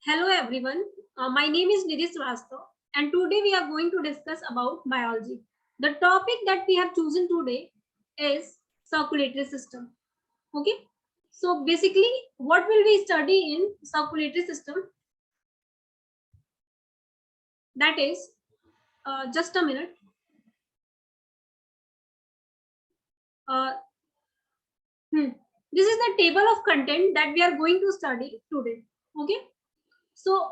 Hello everyone, my name is Nidhi Srivastava and today we are going to discuss about biology. The topic that we have chosen today is circulatory system. Okay, so basically what will we study in circulatory system? That is, just a minute. Uh, This is the table of content that we are going to study today. Okay, so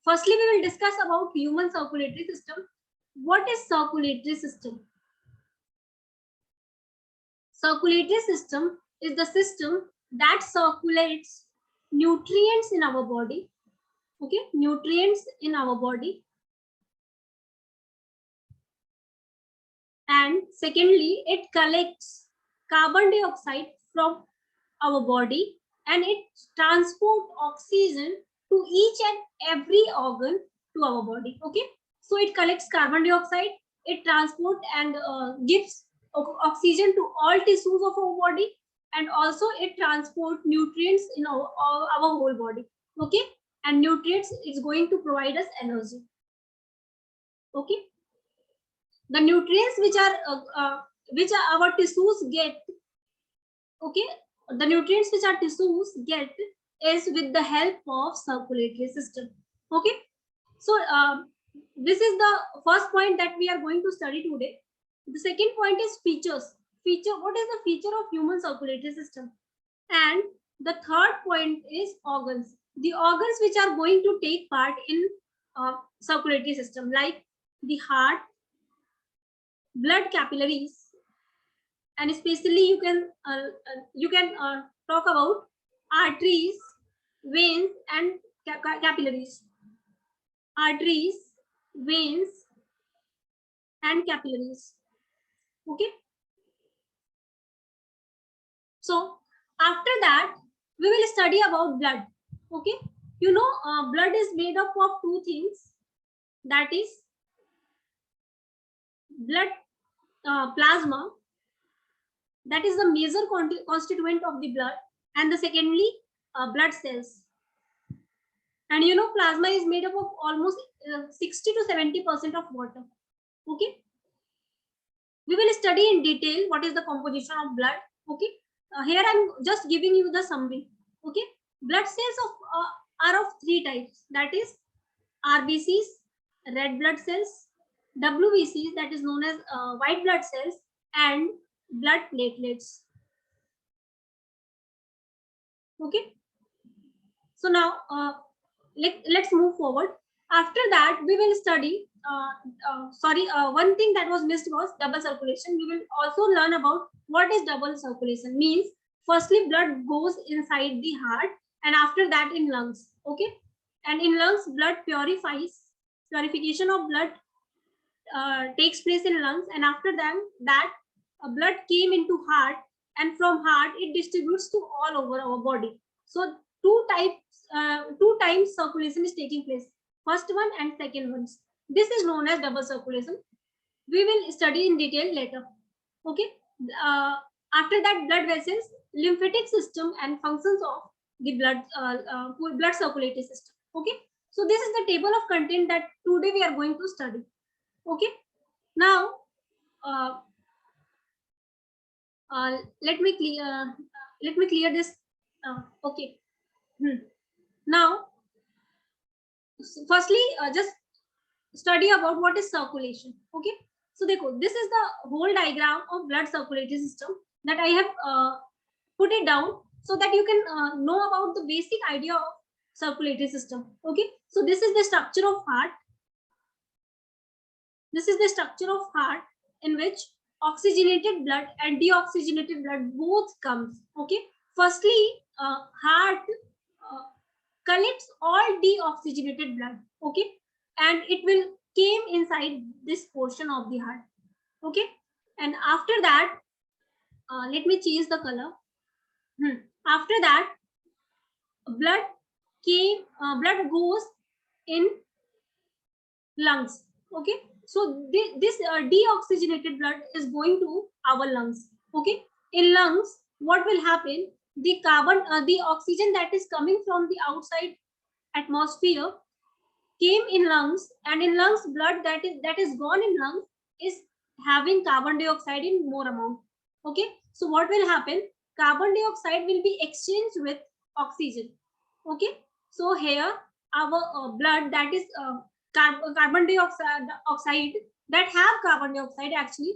firstly we will discuss about human circulatory system. What is circulatory system? Circulatory system is the system that circulates nutrients in our body. Okay, nutrients in our body. And secondly, it collects carbon dioxide from our body and it transports oxygen to each and every organ to our body. Okay, so it collects carbon dioxide, it transports and gives oxygen to all tissues of our body, and also it transports nutrients in our whole body. Okay, and nutrients is going to provide us energy. Okay, the nutrients which are our tissues get. Okay, the nutrients which our tissues get is with the help of circulatory system. Okay, so this is the first point that we are going to study today. The second point is features. What is the feature of human circulatory system? And the third point is organs. The organs which are going to take part in circulatory system, like the heart, blood capillaries, and especially you can talk about arteries, veins, and capillaries. Arteries, veins, and capillaries. Okay, so after that we will study about blood. Okay, you know, blood is made up of two things, that is blood plasma, that is the major constituent of the blood, and the secondly blood cells. And you know, plasma is made up of almost 60 to 70% of water. Okay, we will study in detail what is the composition of blood. Okay, here I'm just giving you the summary. Okay, blood cells are of three types, that is RBCs, red blood cells, WBCs, that is known as white blood cells, and blood platelets. Okay, so now let's move forward. After that we will study one thing that was missed was double circulation. We will also learn about what is double circulation means. Firstly, blood goes inside the heart, and after that in lungs. Okay, and in lungs blood purification of blood takes place in lungs, and after that blood came into heart, and from heart it distributes to all over our body. So two times circulation is taking place, first one and second ones. This is known as double circulation. We will study in detail later. Okay, uh, after that blood vessels, lymphatic system, and functions of the blood circulatory system. Okay, so this is the table of content that today we are going to study. Okay, now uh, let me clear this. Okay, now firstly just study about what is circulation. Okay, so this is the whole diagram of blood circulatory system that I have put it down so that you can know about the basic idea of circulatory system. Okay, so this is the structure of heart. This is the structure of heart in which oxygenated blood and deoxygenated blood both comes. Okay, firstly heart collects all deoxygenated blood. Okay, and it will came inside this portion of the heart. Okay, and after that let me change the color. After that blood goes in lungs. Okay, so this deoxygenated blood is going to our lungs. Okay, in lungs what will happen, the oxygen that is coming from the outside atmosphere came in lungs, and in lungs blood that is gone in lungs is having carbon dioxide in more amount. Okay, so what will happen? Carbon dioxide will be exchanged with oxygen. Okay, so here our blood that is carbon dioxide oxide that have carbon dioxide actually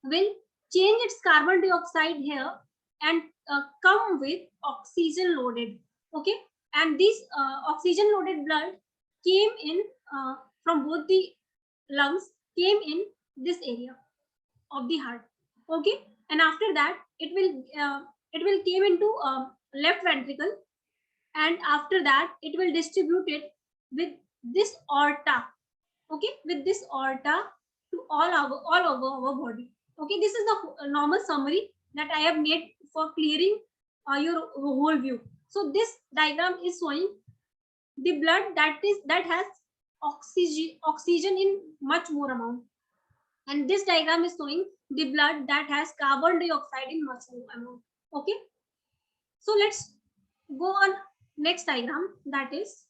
will change its carbon dioxide here and come with oxygen loaded. Okay, and this oxygen loaded blood came in from both the lungs, came in this area of the heart. Okay, and after that it will came into left ventricle, and after that it will distribute it with this aorta. Okay, with this aorta to all over our body. Okay, this is the normal summary that I have made for clearing your whole view. So this diagram is showing the blood that has oxygen in much more amount, and this diagram is showing the blood that has carbon dioxide in much more amount. Okay, so let's go on next diagram, that is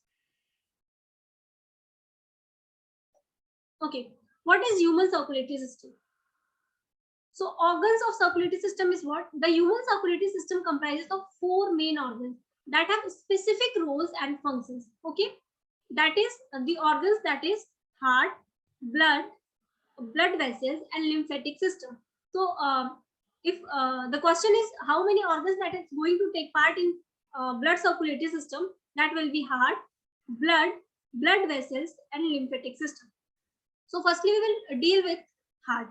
okay, what is human circulatory system? So organs of circulatory system is what? The human circulatory system comprises of 4 main organs that have specific roles and functions. Okay, that is the organs, that is heart, blood vessels, and lymphatic system. So if the question is how many organs that is going to take part in blood circulatory system, that will be heart, blood vessels, and lymphatic system. So firstly we will deal with heart.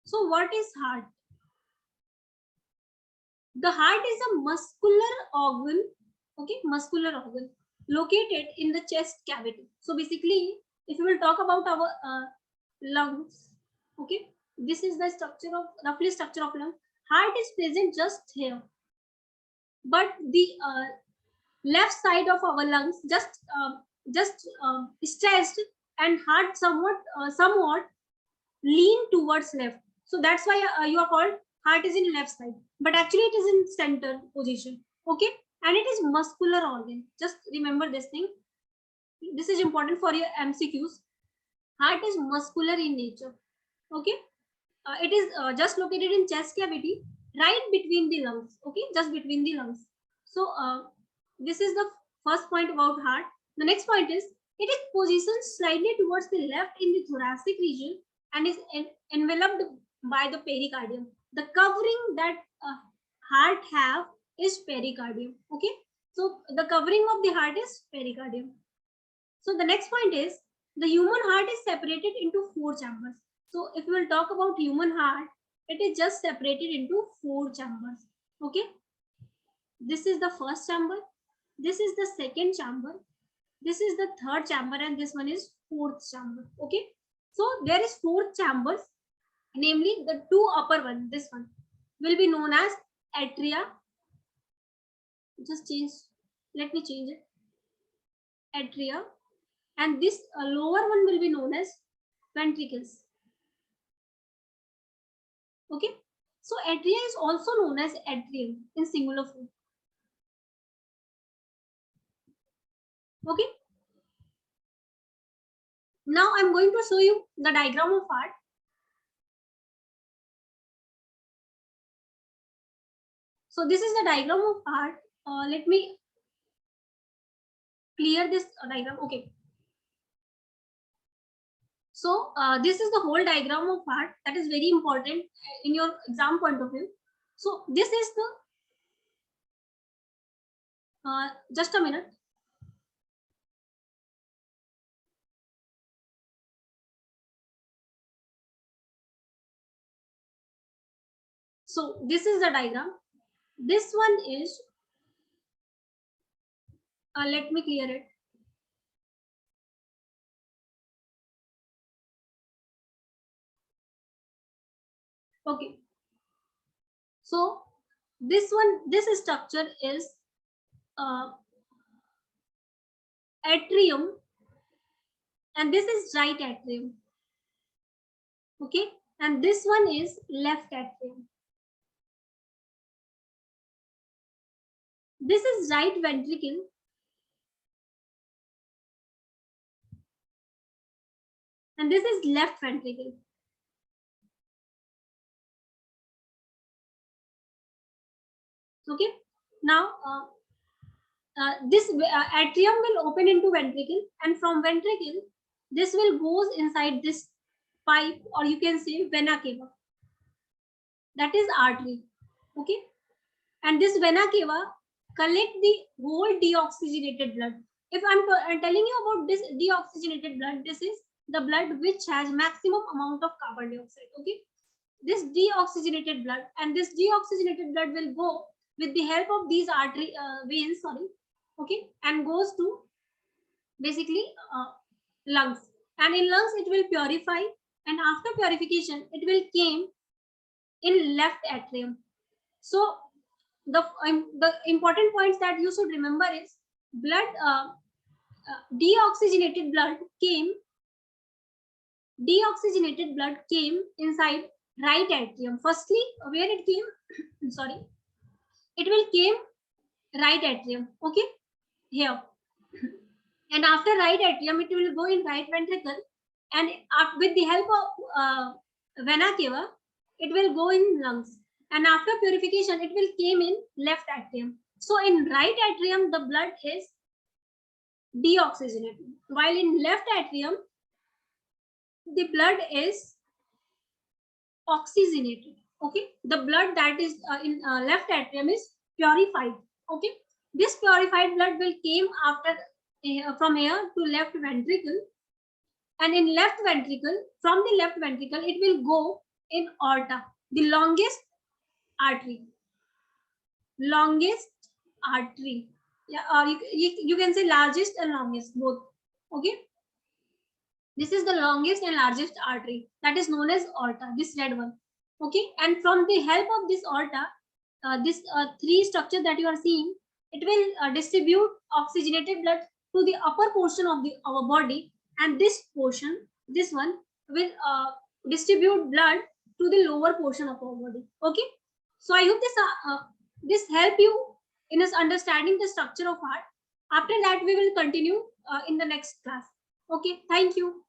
So what is heart? The heart is a muscular organ, okay, muscular organ located in the chest cavity. So basically, if we will talk about our lungs, okay, this is the structure of roughly structure of lung. Heart is present just here, but the left side of our lungs just stretched, and heart somewhat lean towards left. So that's why you are called heart is in left side, but actually it is in center position. Okay, and it is muscular organ. Just remember this thing. This is important for your MCQs. Heart is muscular in nature. Okay, it is just located in chest cavity, right between the lungs. Okay, just between the lungs. So this is the first point about heart. The next point is it is positioned slightly towards the left in the thoracic region and is enveloped by the pericardium. The covering that heart have is pericardium. Okay, so the covering of the heart is pericardium. So the next point is the human heart is separated into 4 chambers. So if we will talk about human heart, it is just separated into 4 chambers. Okay, this is the first chamber, this is the second chamber, this is the third chamber, and this one is fourth chamber. Okay, so there is 4 chambers, namely the 2 upper one, this one will be known as atria. Just change, let me change it, atria, and this lower one will be known as ventricles. Okay, so atria is also known as atrium in singular form. Okay, now I'm going to show you the diagram of heart. So this is the diagram of heart. Let me clear this diagram. Okay, so this is the whole diagram of heart that is very important in your exam point of view. So this is the just a minute. So this is the diagram. This one is let me clear it. Okay, so this structure is uh, atrium and this is right atrium. Okay, and this one is left atrium. This is right ventricle, and this is left ventricle. Okay, now this atrium will open into ventricle, and from ventricle this will goes inside this pipe, or you can say vena cava, that is artery. Okay, and this vena cava collect the whole deoxygenated blood. If I'm telling you about this deoxygenated blood, this is the blood which has maximum amount of carbon dioxide. Okay, this deoxygenated blood, and this deoxygenated blood will go with the help of these artery veins, sorry, okay, and goes to basically lungs, and in lungs it will purify, and after purification it will came in left atrium. So the important points that you should remember is blood deoxygenated blood came inside right atrium. Firstly, where it came sorry, it will came right atrium. Okay, here, and after right atrium it will go in right ventricle, and with the help of vena cava it will go in lungs, and after purification it will came in left atrium. So in right atrium the blood is deoxygenated, while in left atrium the blood is oxygenated. Okay, the blood that is in left atrium is purified. Okay, this purified blood will came after from here to left ventricle, and in left ventricle, from the left ventricle it will go in aorta, the longest artery. Yeah, or you can say largest and longest both. Okay, this is the longest and largest artery, that is known as aorta, this red one. Okay, and from the help of this aorta, this three structure that you are seeing, it will distribute oxygenated blood to the upper portion of our body, and this portion, this one, will distribute blood to the lower portion of our body. Okay, so I hope this help you in us understanding the structure of heart. After that we will continue in the next class. Okay, thank you.